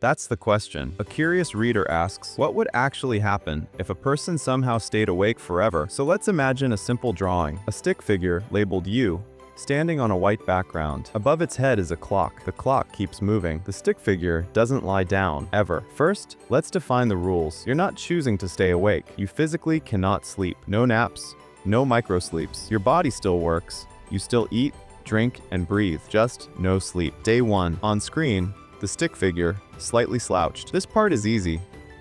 That's the question. A curious reader asks, what would actually happen if a person somehow stayed awake forever? So let's imagine a simple drawing. A stick figure, labeled U, standing on a white background. Above its head is a clock. The clock keeps moving. The stick figure doesn't lie down, ever. First, let's define the rules. You're not choosing to stay awake. You physically cannot sleep. No naps, no microsleeps. Your body still works. You still eat, drink, and breathe. Just no sleep. Day 1. On screen, the stick figure, slightly slouched. This part is easy.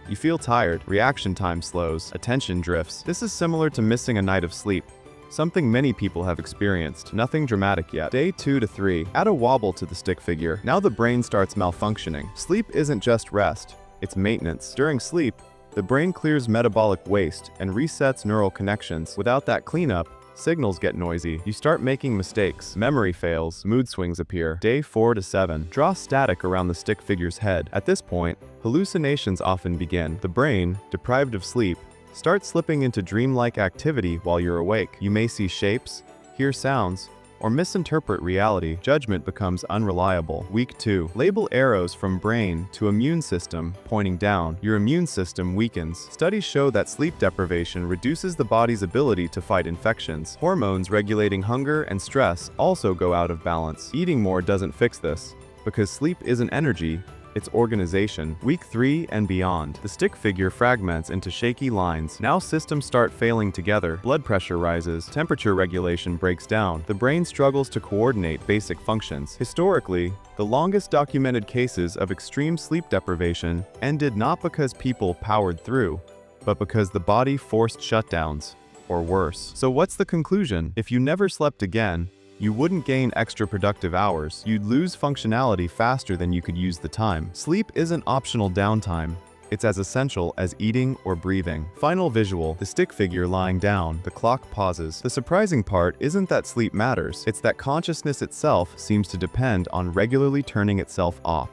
You feel tired. Reaction time slows. Attention drifts. This is similar to missing a night of sleep. Something many people have experienced. Nothing dramatic yet. Day 2 to 3. Add a wobble to the stick figure. Now the brain starts malfunctioning. Sleep isn't just rest, it's maintenance. During sleep, the brain clears metabolic waste and resets neural connections. Without that cleanup, signals get noisy. You start making mistakes. Memory fails. Mood swings appear. Day 4 to 7. Draw static around the stick figure's head. At this point, hallucinations often begin. The brain, deprived of sleep, start slipping into dreamlike activity while you're awake. You may see shapes, hear sounds, or misinterpret reality. Judgment becomes unreliable. Week 2. Label arrows from brain to immune system pointing down. Your immune system weakens. Studies show that sleep deprivation reduces the body's ability to fight infections. Hormones regulating hunger and stress also go out of balance. Eating more doesn't fix this, because sleep isn't energy, it's organization. Week 3 and beyond. The stick figure fragments into shaky lines. Now systems start failing together. Blood pressure rises. Temperature regulation breaks down. The brain struggles to coordinate basic functions. Historically, the longest documented cases of extreme sleep deprivation ended not because people powered through, but because the body forced shutdowns, or worse. So what's the conclusion? If you never slept again, you wouldn't gain extra productive hours. You'd lose functionality faster than you could use the time. Sleep isn't optional downtime. It's as essential as eating or breathing. Final visual, the stick figure lying down, the clock pauses. The surprising part isn't that sleep matters, it's that consciousness itself seems to depend on regularly turning itself off.